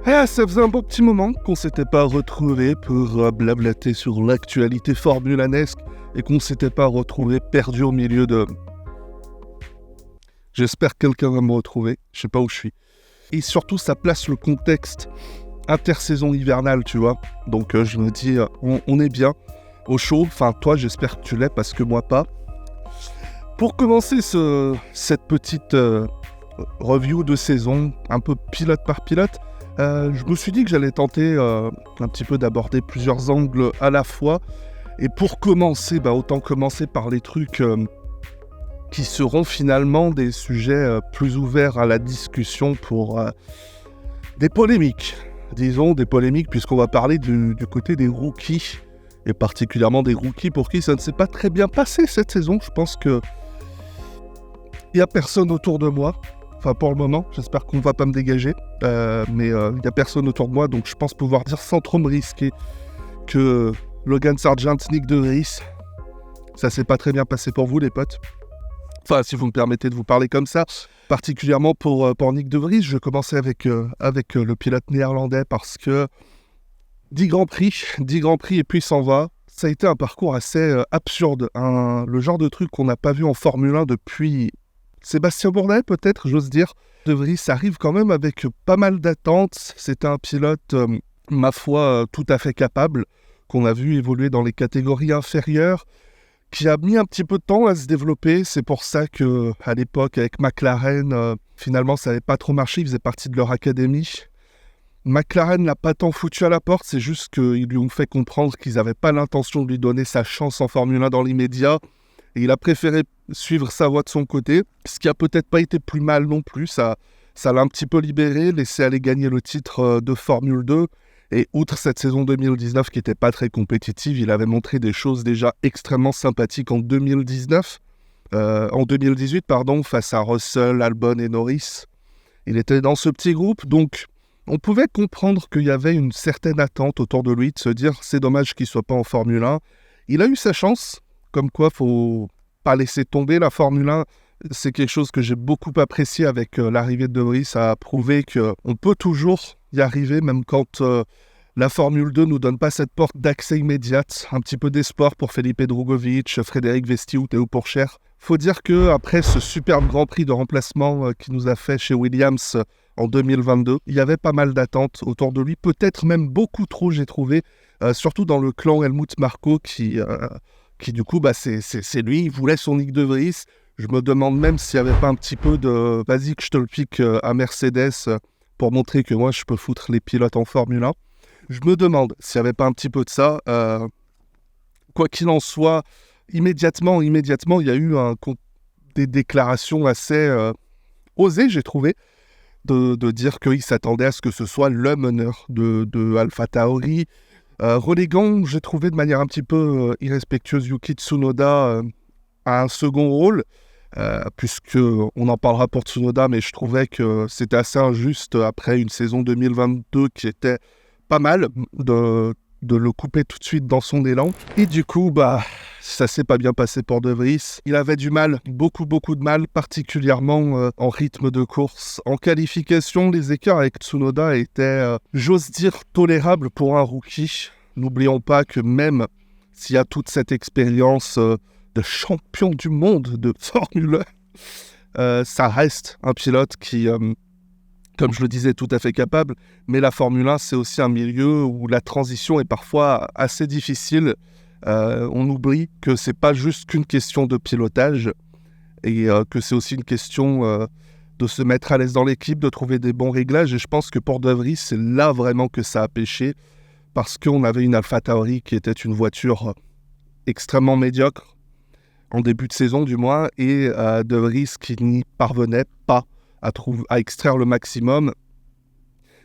Ah, ça faisait un bon petit moment qu'on s'était pas retrouvé pour blablater sur l'actualité formulanesque et qu'on s'était pas retrouvé perdu au milieu de... J'espère que quelqu'un va me retrouver, je sais pas où je suis. Et surtout, ça place le contexte intersaison hivernale, tu vois. Donc je me dis, on est bien au chaud. Enfin, toi, j'espère que tu l'es parce que moi pas. Pour commencer cette petite review de saison, un peu pilote par pilote, je me suis dit que j'allais tenter un petit peu d'aborder plusieurs angles à la fois. Et pour commencer, autant commencer par les trucs qui seront finalement des sujets plus ouverts à la discussion pour des polémiques. Disons des polémiques puisqu'on va parler du côté des rookies. Et particulièrement des rookies pour qui ça ne s'est pas très bien passé cette saison. Je pense que il n'y a personne autour de moi. Enfin, pour le moment, j'espère qu'on ne va pas me dégager. Mais il n'y a personne autour de moi, donc je pense pouvoir dire sans trop me risquer que Logan Sargent, Nyck De Vries, ça s'est pas très bien passé pour vous, les potes. Enfin, si vous me permettez de vous parler comme ça. Particulièrement pour Nyck De Vries, je commençais avec le pilote néerlandais parce que 10 Grands Prix et puis s'en va. Ça a été un parcours assez absurde. Le genre de truc qu'on n'a pas vu en Formule 1 depuis Sébastien Bourdais, peut-être, j'ose dire. De Vries arrive quand même avec pas mal d'attentes. C'était un pilote, ma foi, tout à fait capable, qu'on a vu évoluer dans les catégories inférieures, qui a mis un petit peu de temps à se développer. C'est pour ça qu'à l'époque, avec McLaren, finalement, ça n'avait pas trop marché. Il faisait partie de leur académie. McLaren l'a pas tant foutu à la porte, c'est juste qu'ils lui ont fait comprendre qu'ils n'avaient pas l'intention de lui donner sa chance en Formule 1 dans l'immédiat. Et il a préféré suivre sa voie de son côté, ce qui a peut-être pas été plus mal non plus. Ça l'a un petit peu libéré, laissé aller gagner le titre de Formule 2. Et outre cette saison 2019 qui n'était pas très compétitive, il avait montré des choses déjà extrêmement sympathiques en 2018, face à Russell, Albon et Norris. Il était dans ce petit groupe, donc on pouvait comprendre qu'il y avait une certaine attente autour de lui, de se dire c'est dommage qu'il ne soit pas en Formule 1. Il a eu sa chance, comme quoi faut pas laisser tomber la Formule 1. C'est quelque chose que j'ai beaucoup apprécié avec l'arrivée de De Vries. Ça a prouvé qu'on peut toujours y arriver, même quand la Formule 2 nous donne pas cette porte d'accès immédiate. Un petit peu d'espoir pour Felipe Drugovich, Frédéric Vesti ou Théo Pourchaire. Faut dire qu'après ce superbe Grand Prix de remplacement qu'il nous a fait chez Williams en 2022, il y avait pas mal d'attentes autour de lui, peut-être même beaucoup trop, j'ai trouvé, surtout dans le clan Helmut Marko qui du coup, c'est lui, il voulait son Nyck De Vries. Je me demande même s'il n'y avait pas un petit peu de « vas-y que je te le pique à Mercedes pour montrer que moi je peux foutre les pilotes en Formule 1 ». Je me demande s'il n'y avait pas un petit peu de ça. Quoi qu'il en soit, immédiatement, il y a eu des déclarations assez osées, j'ai trouvé, de dire qu'il s'attendait à ce que ce soit le meneur de AlphaTauri. Reléguant, j'ai trouvé de manière un petit peu irrespectueuse Yuki Tsunoda à un second rôle, puisque on en parlera pour Tsunoda, mais je trouvais que c'était assez injuste après une saison 2022 qui était pas mal de le couper tout de suite dans son élan. Et du coup, ça s'est pas bien passé pour De Vries. Il avait du mal, beaucoup de mal, particulièrement en rythme de course. En qualification, les écarts avec Tsunoda étaient, j'ose dire, tolérables pour un rookie. N'oublions pas que même s'il y a toute cette expérience de champion du monde de Formule 1, ça reste un pilote qui... comme je le disais, tout à fait capable, mais la Formule 1, c'est aussi un milieu où la transition est parfois assez difficile. On oublie que c'est pas juste qu'une question de pilotage et que c'est aussi une question de se mettre à l'aise dans l'équipe, de trouver des bons réglages. Et je pense que pour De Vries, c'est là vraiment que ça a pêché parce qu'on avait une AlphaTauri qui était une voiture extrêmement médiocre, en début de saison du moins, et De Vries qui n'y parvenait pas à extraire le maximum.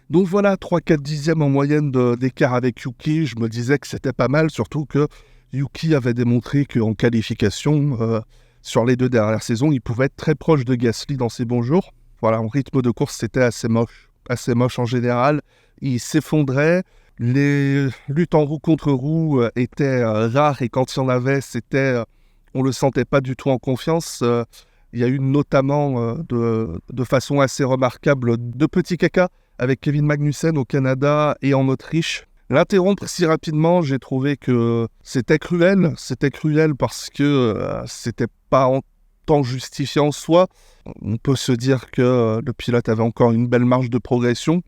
Donc voilà, 3-4 dixièmes en moyenne d'écart avec Yuki. Je me disais que c'était pas mal, surtout que Yuki avait démontré qu'en qualification, sur les 2 dernières saisons, il pouvait être très proche de Gasly dans ses bons jours. Voilà, en rythme de course, c'était assez moche en général. Il s'effondrait. Les luttes en roue contre roue étaient rares et quand il y en avait, on le sentait pas du tout en confiance. Il y a eu notamment de façon assez remarquable de petits caca avec Kevin Magnussen au Canada et en Autriche. L'interrompre si rapidement, j'ai trouvé que c'était cruel. C'était cruel parce que c'était pas en temps justifié en soi. On peut se dire que le pilote avait encore une belle marge de progression.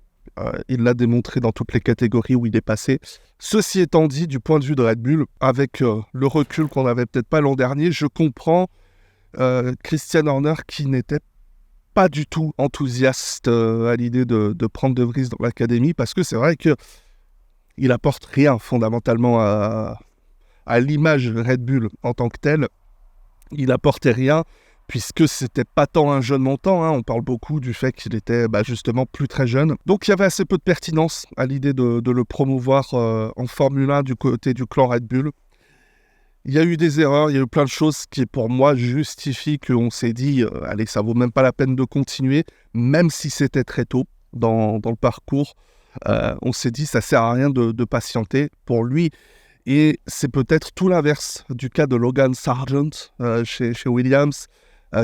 Il l'a démontré dans toutes les catégories où il est passé. Ceci étant dit, du point de vue de Red Bull, avec le recul qu'on n'avait peut-être pas l'an dernier, je comprends Christian Horner qui n'était pas du tout enthousiaste à l'idée de prendre De Vries dans l'académie, parce que c'est vrai qu'il apporte rien fondamentalement à l'image Red Bull en tant que telle. Il apportait rien, puisque c'était pas tant un jeune montant, on parle beaucoup du fait qu'il était justement plus très jeune. Donc il y avait assez peu de pertinence à l'idée de le promouvoir en Formule 1 du côté du clan Red Bull. Il y a eu des erreurs, il y a eu plein de choses qui pour moi justifient qu'on s'est dit allez, ça vaut même pas la peine de continuer, même si c'était très tôt dans le parcours. On s'est dit ça sert à rien de patienter pour lui. Et c'est peut-être tout l'inverse du cas de Logan Sargent chez Williams,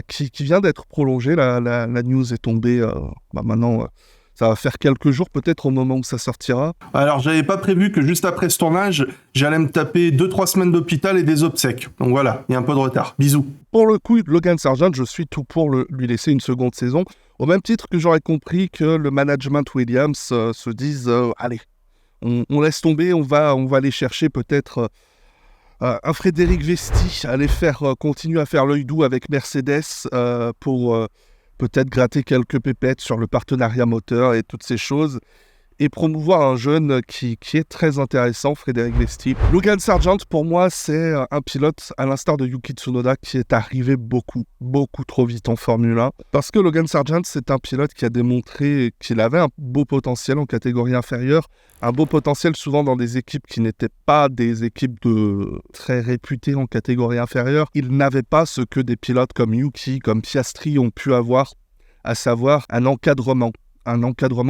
qui vient d'être prolongé. La news est tombée maintenant. Ça va faire quelques jours peut-être au moment où ça sortira. Alors j'avais pas prévu que juste après ce tournage, j'allais me taper 2-3 semaines d'hôpital et des obsèques. Donc voilà, il y a un peu de retard. Bisous. Pour le coup, Logan Sargent, je suis tout pour lui laisser une seconde saison. Au même titre que j'aurais compris que le management Williams se dise allez, on laisse tomber, on va aller chercher peut-être un Frédéric Vesti, aller continuer à faire l'œil doux avec Mercedes pour peut-être gratter quelques pépettes sur le partenariat moteur et toutes ces choses, et promouvoir un jeune qui est très intéressant, Frédéric Vesti. Logan Sargent, pour moi, c'est un pilote, à l'instar de Yuki Tsunoda, qui est arrivé beaucoup trop vite en Formule 1. Parce que Logan Sargent, c'est un pilote qui a démontré qu'il avait un beau potentiel en catégorie inférieure, un beau potentiel souvent dans des équipes qui n'étaient pas des équipes très réputées en catégorie inférieure. Il n'avait pas ce que des pilotes comme Yuki, comme Piastri ont pu avoir, à savoir un encadrement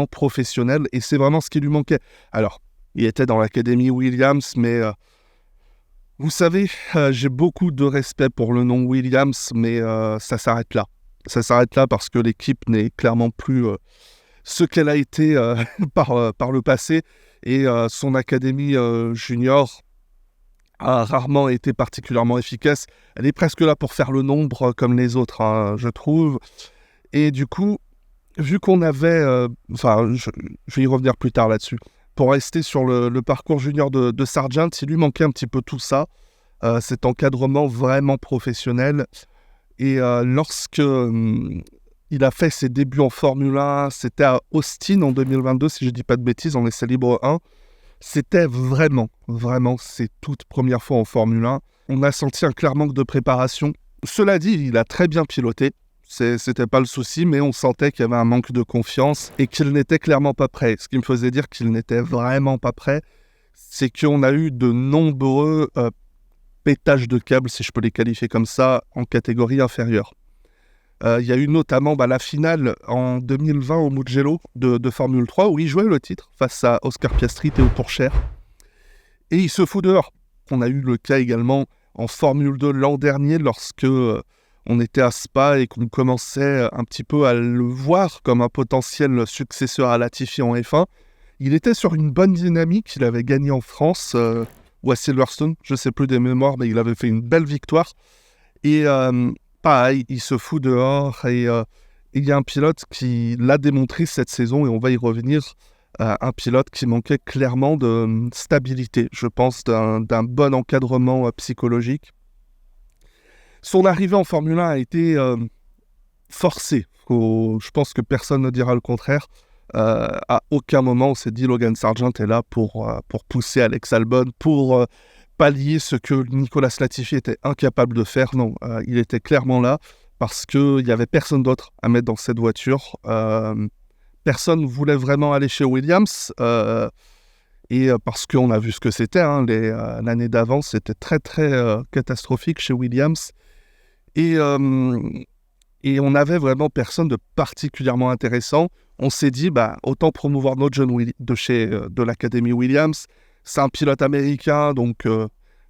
professionnel, et c'est vraiment ce qui lui manquait. Alors, il était dans l'académie Williams, mais vous savez, j'ai beaucoup de respect pour le nom Williams, mais ça s'arrête là. Ça s'arrête là parce que l'équipe n'est clairement plus ce qu'elle a été par le passé, et son académie junior a rarement été particulièrement efficace. Elle est presque là pour faire le nombre comme les autres, je trouve. Et du coup, vu qu'on avait... je vais y revenir plus tard là-dessus. Pour rester sur le parcours junior de Sargent, il lui manquait un petit peu tout ça, cet encadrement vraiment professionnel. Et lorsque il a fait ses débuts en Formule 1, c'était à Austin en 2022, si je ne dis pas de bêtises, en essai libre 1. C'était vraiment ses toutes premières fois en Formule 1. On a senti un clair manque de préparation. Cela dit, il a très bien piloté. C'était pas le souci, mais on sentait qu'il y avait un manque de confiance et qu'il n'était clairement pas prêt. Ce qui me faisait dire qu'il n'était vraiment pas prêt, c'est qu'on a eu de nombreux pétages de câbles, si je peux les qualifier comme ça, en catégorie inférieure. Il y a eu notamment la finale en 2020 au Mugello de Formule 3, où il jouait le titre face à Oscar Piastri, Théo Pourchaire. Et il se fout dehors. On a eu le cas également en Formule 2 l'an dernier, lorsque... on était à Spa et qu'on commençait un petit peu à le voir comme un potentiel successeur à Latifi en F1. Il était sur une bonne dynamique, il avait gagné en France ou à Silverstone, je ne sais plus des mémoires, mais il avait fait une belle victoire. Et pareil, il se fout dehors, et il y a un pilote qui l'a démontré cette saison, et on va y revenir, un pilote qui manquait clairement de stabilité, je pense, d'un bon encadrement psychologique. Son arrivée en Formule 1 a été forcée. Je pense que personne ne dira le contraire. À aucun moment on s'est dit Logan Sargent est là pour pousser Alex Albon, pour pallier ce que Nicolas Latifi était incapable de faire. Non, il était clairement là parce qu'il n'y avait personne d'autre à mettre dans cette voiture. Personne ne voulait vraiment aller chez Williams. Et parce qu'on a vu ce que c'était, l'année d'avant, c'était très catastrophique chez Williams. Et on n'avait vraiment personne de particulièrement intéressant. On s'est dit, autant promouvoir notre jeune de l'académie Williams. C'est un pilote américain, donc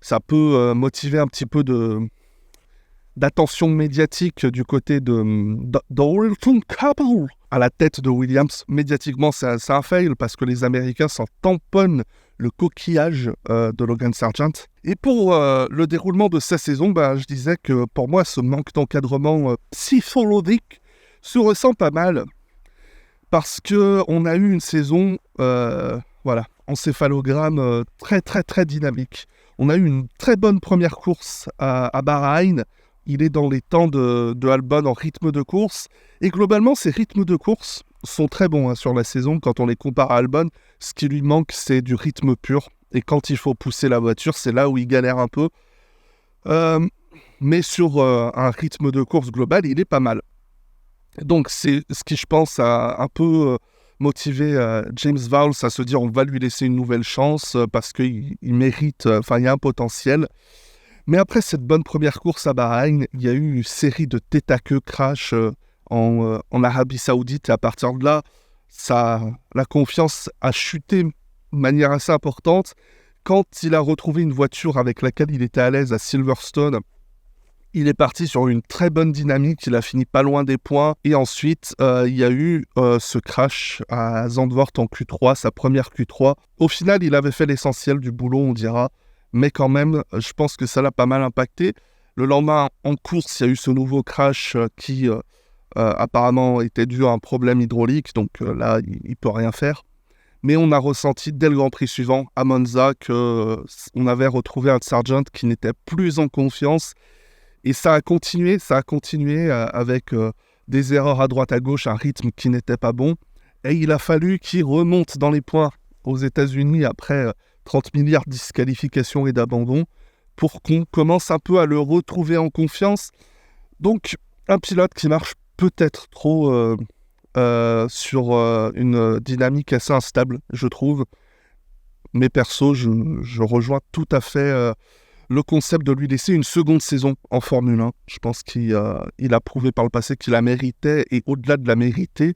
ça peut motiver un petit peu d'attention médiatique du côté de Dalton Castle. à la tête de Williams. Médiatiquement, c'est un fail parce que les Américains s'en tamponnent le coquillage de Logan Sargent. Et pour le déroulement de sa saison, je disais que pour moi, ce manque d'encadrement psychologique se ressent pas mal parce qu'on a eu une saison encéphalogramme très très très dynamique. On a eu une très bonne première course à Bahreïn. Il est dans les temps de Albon en rythme de course. Et globalement, ces rythmes de course sont très bons sur la saison. Quand on les compare à Albon, ce qui lui manque, c'est du rythme pur. Et quand il faut pousser la voiture, c'est là où il galère un peu. Mais sur un rythme de course global, il est pas mal. Donc c'est ce qui, je pense, a un peu motivé James Vowles à se dire on va lui laisser une nouvelle chance parce qu'il mérite, il y a un potentiel. Mais après cette bonne première course à Bahreïn, il y a eu une série de tête-à-queue crash en Arabie Saoudite. Et à partir de là, la confiance a chuté de manière assez importante. Quand il a retrouvé une voiture avec laquelle il était à l'aise à Silverstone, il est parti sur une très bonne dynamique, il a fini pas loin des points. Et ensuite, il y a eu ce crash à Zandvoort en Q3, sa première Q3. Au final, il avait fait l'essentiel du boulot, on dira. Mais quand même, je pense que ça l'a pas mal impacté. Le lendemain, en course, il y a eu ce nouveau crash qui apparemment était dû à un problème hydraulique. Donc là, il ne peut rien faire. Mais on a ressenti dès le Grand Prix suivant, à Monza, qu'on avait retrouvé un Sargent qui n'était plus en confiance. Et ça a continué avec des erreurs à droite à gauche, un rythme qui n'était pas bon. Et il a fallu qu'il remonte dans les points aux États-Unis après 30 milliards de disqualifications et d'abandon pour qu'on commence un peu à le retrouver en confiance. Donc, un pilote qui marche peut-être trop sur une dynamique assez instable, je trouve. Mais perso, je rejoins tout à fait le concept de lui laisser une seconde saison en Formule 1. Je pense qu'il a prouvé par le passé qu'il la méritait, et au-delà de la mériter,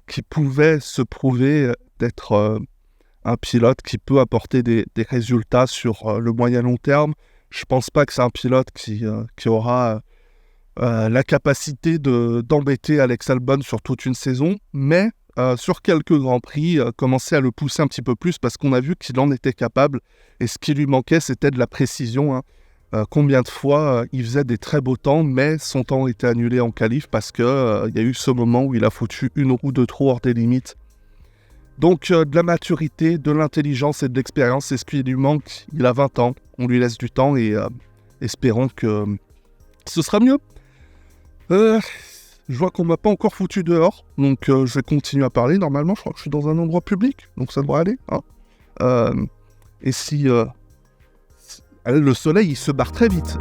qu'il pouvait se prouver d'être un pilote qui peut apporter des résultats sur le moyen long terme. Je ne pense pas que c'est un pilote qui aura la capacité d'embêter Alex Albon sur toute une saison, mais sur quelques Grands Prix, commencer à le pousser un petit peu plus parce qu'on a vu qu'il en était capable. Et ce qui lui manquait, c'était de la précision. Combien de fois il faisait des très beaux temps, mais son temps était annulé en qualif parce qu'il y a eu ce moment où il a foutu une roue de trop hors des limites. Donc de la maturité, de l'intelligence et de l'expérience, c'est ce qui lui manque. Il a 20 ans, on lui laisse du temps et espérons que ce sera mieux. Je vois qu'on m'a pas encore foutu dehors, donc je vais continuer à parler. Normalement, je crois que je suis dans un endroit public, donc ça devrait aller. Et si le soleil, il se barre très vite.